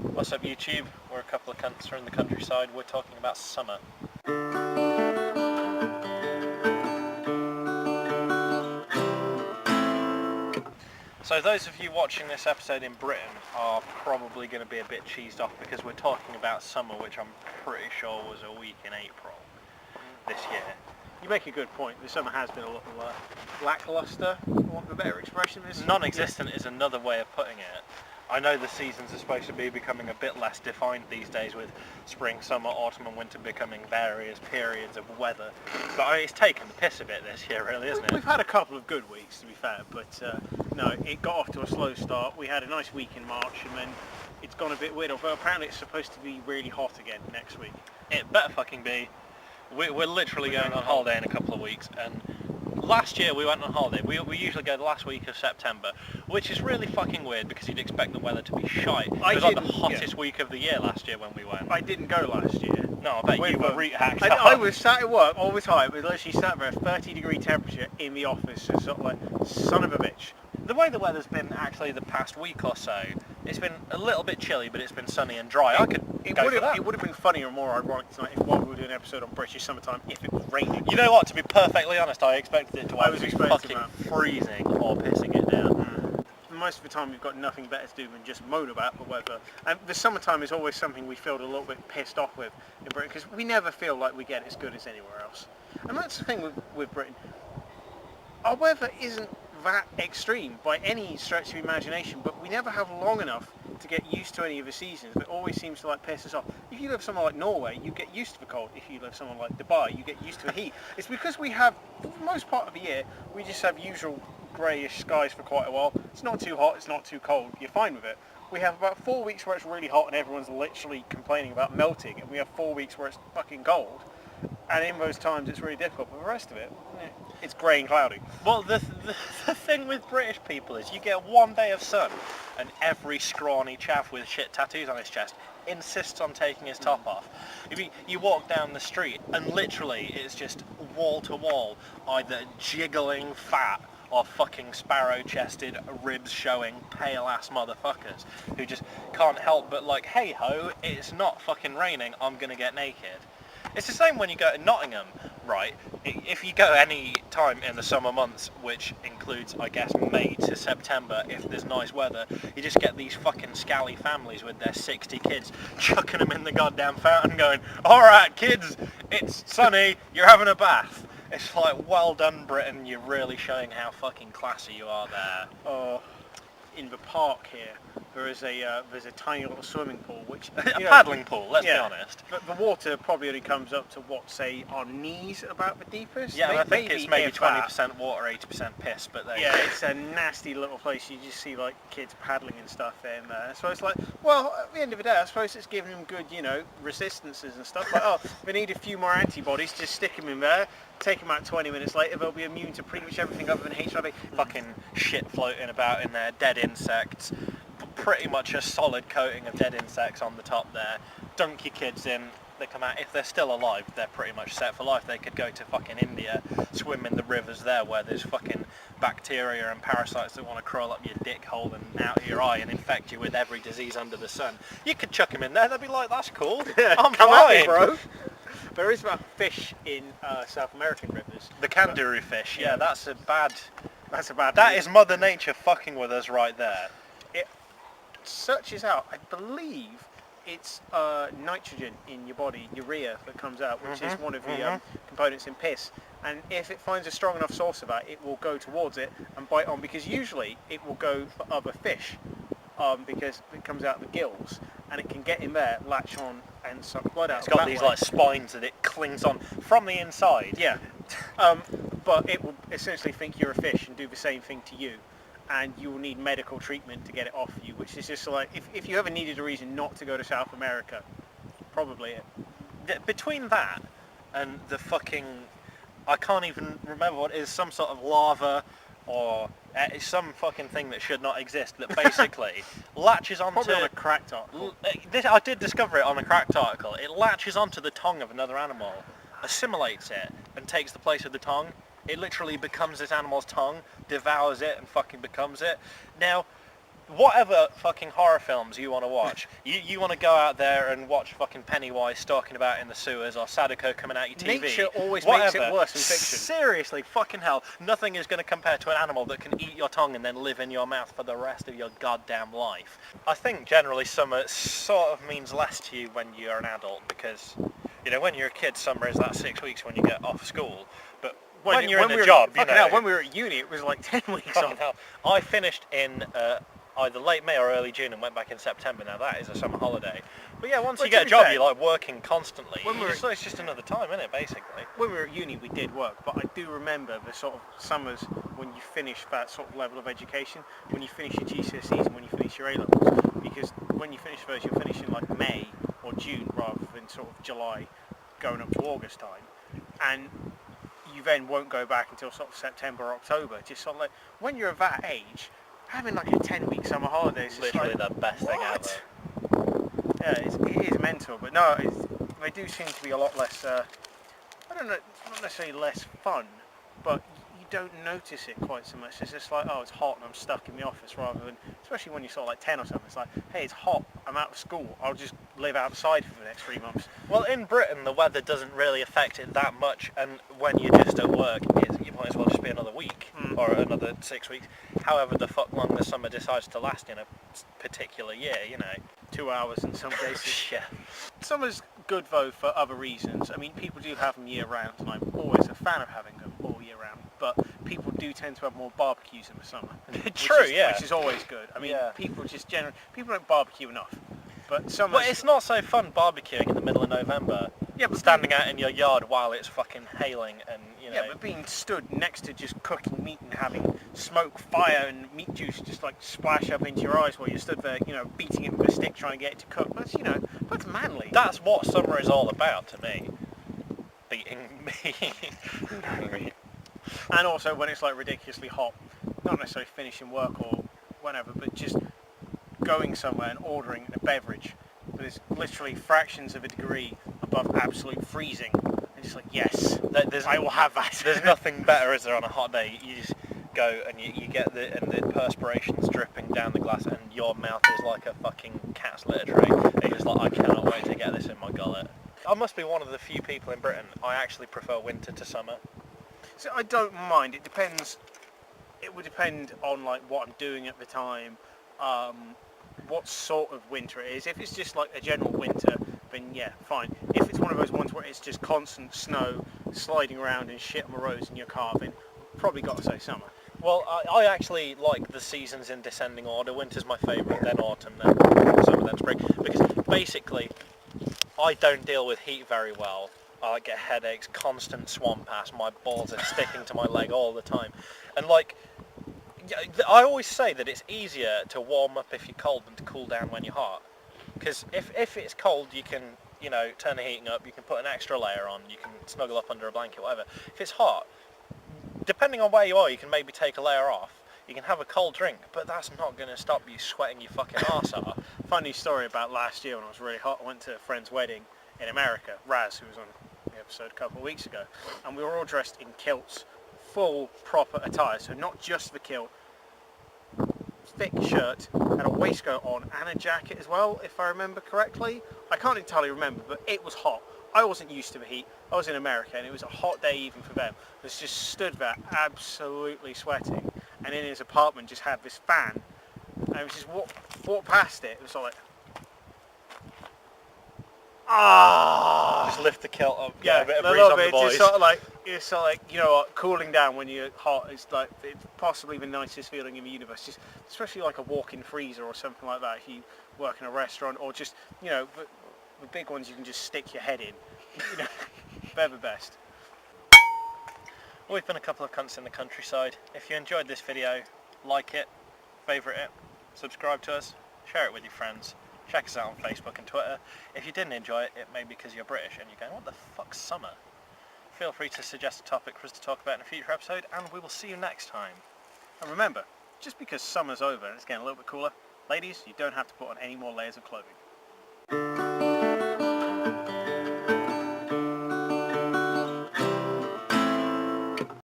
What's up YouTube? We're a couple of cunts from the countryside. We're talking about summer. So those of you watching this episode in Britain are probably going to be a bit cheesed off because we're talking about summer, which I'm pretty sure was a week in April this year. You make a good point. The summer has been a little lackluster, for want of a better expression. Non-existent is another way of putting it. I know the seasons are supposed to be becoming a bit less defined these days, with spring, summer, autumn and winter becoming various periods of weather. But it's taken the piss a bit this year, really, isn't it? We've had a couple of good weeks, to be fair, but no, it got off to a slow start. We had a nice week in March, and then it's gone a bit weird. Although apparently it's supposed to be really hot again next week. It better fucking be. We're literally going on holiday in a couple of weeks, and last year we went on holiday. We usually go the last week of September, which is really fucking weird because you'd expect the weather to be shite. It was like the hottest week of the year last year when we went. I didn't go last year. No, I bet you were re-hacked. I was sat at work all the time. We literally sat there, 30-degree temperature in the office, just sort of like, son of a bitch. The way the weather's been actually the past week or so, it's been a little bit chilly, but it's been sunny and dry. It would have been funnier and more ironic tonight if while we were doing an episode on British summertime if it was raining. You know what? To be perfectly honest, I expected it to I was be expecting fucking freezing or pissing it down. Most of the time we've got nothing better to do than just moan about the weather. And the summertime is always something we feel a little bit pissed off with in Britain because we never feel like we get as good as anywhere else. And that's the thing with Britain. Our weather isn't that extreme by any stretch of imagination, but we never have long enough to get used to any of the seasons. It always seems to piss us off. If you live somewhere like Norway, you get used to the cold. If you live somewhere like Dubai, you get used to the heat. It's because we have, for the most part of the year, we just have usual greyish skies for quite a while. It's not too hot, it's not too cold, you're fine with it. We have about 4 weeks where it's really hot and everyone's literally complaining about melting, and we have 4 weeks where it's fucking cold. And in those times it's really difficult, but the rest of it, it's grey and cloudy. Well, the thing with British people is you get 1 day of sun and every scrawny chav with shit tattoos on his chest insists on taking his top off. You walk down the street and literally it's just wall to wall, either jiggling fat or fucking sparrow-chested, ribs showing, pale-ass motherfuckers who just can't help but like, hey ho, it's not fucking raining, I'm gonna get naked. It's the same when you go to Nottingham, right? If you go any time in the summer months, which includes, I guess, May to September, if there's nice weather, you just get these fucking scally families with their 60 kids chucking them in the goddamn fountain going, alright kids, it's sunny, you're having a bath. It's like, well done Britain, you're really showing how fucking classy you are there. In the park here, there's a tiny little swimming pool, which a paddling pool. Let's be honest. But the water probably only comes up to what, say, our knees about the deepest. Yeah, I think it's maybe 20% water, 80% piss. But it's a nasty little place. You just see like kids paddling and stuff in there. So it's like, well, at the end of the day, I suppose it's giving them good, resistances and stuff. Like, oh, we need a few more antibodies. Just stick them in there. Take them out 20 minutes later, they'll be immune to pretty much everything other than HIV. Fucking shit floating about in there, dead insects, pretty much a solid coating of dead insects on the top there. Dunk your kids in, they come out, if they're still alive, they're pretty much set for life. They could go to fucking India, swim in the rivers there where there's fucking bacteria and parasites that want to crawl up your dick hole and out of your eye and infect you with every disease under the sun. You could chuck them in there, they'd be like, that's cool, I'm Come fine. At me, bro. There is about fish in South American rivers. The kangaroo fish, yeah, that's a bad... That is Mother Nature fucking with us right there. It searches out, I believe, it's nitrogen in your body, urea, that comes out, which is one of the components in piss. And if it finds a strong enough source of that, it will go towards it and bite on, because usually it will go for other fish, because it comes out the gills, and it can get in there, latch on, and suck blood out. It's got these like spines that it clings on from the inside. Yeah, but it will essentially think you're a fish and do the same thing to you, and you will need medical treatment to get it off you, which is just like, if you ever needed a reason not to go to South America, probably it. Between that and the fucking, I can't even remember what it is, some sort of lava or some fucking thing that should not exist that basically latches onto... Probably on a Cracked article. I did discover it on a Cracked article. It latches onto the tongue of another animal, assimilates it, and takes the place of the tongue. It literally becomes this animal's tongue, devours it, and fucking becomes it. Now, whatever fucking horror films you want to watch, you want to go out there and watch fucking Pennywise stalking about in the sewers or Sadako coming out your TV. Nature always whatever. makes it worse in fiction. Seriously, fucking hell, nothing is going to compare to an animal that can eat your tongue and then live in your mouth for the rest of your goddamn life. I think generally summer sort of means less to you when you're an adult, because, you know, when you're a kid, summer is that 6 weeks when you get off school, but when you're in a job, you know... Hell, when we were at uni, it was like 10 weeks off. Hell. I finished in either late May or early June and went back in September. Now that is a summer holiday. But yeah, once you get a job, you're like working constantly. It's just another time, isn't it, basically? When we were at uni, we did work, but I do remember the sort of summers when you finish that sort of level of education, when you finish your GCSEs and when you finish your A-levels, because when you finish those, you're finishing like May or June rather than sort of July going up to August time. And you then won't go back until sort of September or October. Just sort of like, when you're of that age, having like a 10-week summer holiday is literally like, the best thing ever. Yeah, it is mental, but no, they do seem to be a lot less, I don't know, not necessarily less fun, but you don't notice it quite so much. It's just like, oh, it's hot and I'm stuck in the office, rather than, especially when you're sort of like 10 or something, it's like, hey, it's hot, I'm out of school, I'll just live outside for the next 3 months. Well, in Britain, the weather doesn't really affect it that much, and when you're just at work, you might as well just be another week, or another 6 weeks, however the fuck long the summer decides to last in a particular year, you know. 2 hours in some cases. Yeah. Summer's good though for other reasons. I mean, people do have them year round, and I'm always a fan of having them all year round, but people do tend to have more barbecues in the summer. True, which is always good. I mean, people don't barbecue enough, but summer. Well, it's not so fun barbecuing in the middle of November. Yeah, but standing out in your yard while it's fucking hailing and, you know... Yeah, but being stood next to just cooking meat and having smoke, fire and meat juice just like splash up into your eyes while you're stood there, you know, beating it with a stick trying to get it to cook. That's, you know, that's manly. That's what summer is all about to me. Beating meat. And also when it's like ridiculously hot, not necessarily finishing work or whatever, but just going somewhere and ordering a beverage that is literally fractions of a degree above absolute freezing, and just like, yes, I will have that. There's nothing better, is there, on a hot day? You just go and you get the perspiration's dripping down the glass and your mouth is like a fucking cat's litter tray. And you're just like, I cannot wait to get this in my gullet. I must be one of the few people in Britain, I actually prefer winter to summer. So I don't mind, it depends, it would depend on like what I'm doing at the time, what sort of winter it is. If it's just like a general winter, then yeah, fine. If it's one of those ones where it's just constant snow, sliding around and shit on the roads in your car, then probably got to say summer. Well, I actually like the seasons in descending order. Winter's my favourite, then autumn, then summer, then spring. Because basically, I don't deal with heat very well. I get headaches, constant swamp ass, my balls are sticking to my leg all the time. And like, I always say that it's easier to warm up if you're cold than to cool down when you're hot. Because if it's cold, you can, you know, turn the heating up, you can put an extra layer on, you can snuggle up under a blanket, whatever. If it's hot, depending on where you are, you can maybe take a layer off. You can have a cold drink, but that's not going to stop you sweating your fucking arse off. Funny story about last year when I was really hot. I went to a friend's wedding in America, Raz, who was on the episode a couple of weeks ago, and we were all dressed in kilts, full proper attire, so not just the kilt, thick shirt, and a waistcoat on, and a jacket as well, if I remember correctly. I can't entirely remember, but it was hot. I wasn't used to the heat. I was in America, and it was a hot day even for them. I was just stood there, absolutely sweating, and in his apartment just had this fan, and it was just walk past it. It was like, just lift the kilt up, yeah, a bit of breeze on the boys. Just sort of like, it's sort of like, you know what, cooling down when you're hot is like, it's possibly the nicest feeling in the universe. Just, especially like a walk-in freezer or something like that. If you work in a restaurant, or just, you know, the big ones you can just stick your head in. You know, they're the best. We've been a couple of cunts in the countryside. If you enjoyed this video, like it, favourite it, subscribe to us, share it with your friends. Check us out on Facebook and Twitter. If you didn't enjoy it, it may be because you're British and you're going, what the fuck's summer? Feel free to suggest a topic for us to talk about in a future episode, and we will see you next time. And remember, just because summer's over and it's getting a little bit cooler, ladies, you don't have to put on any more layers of clothing.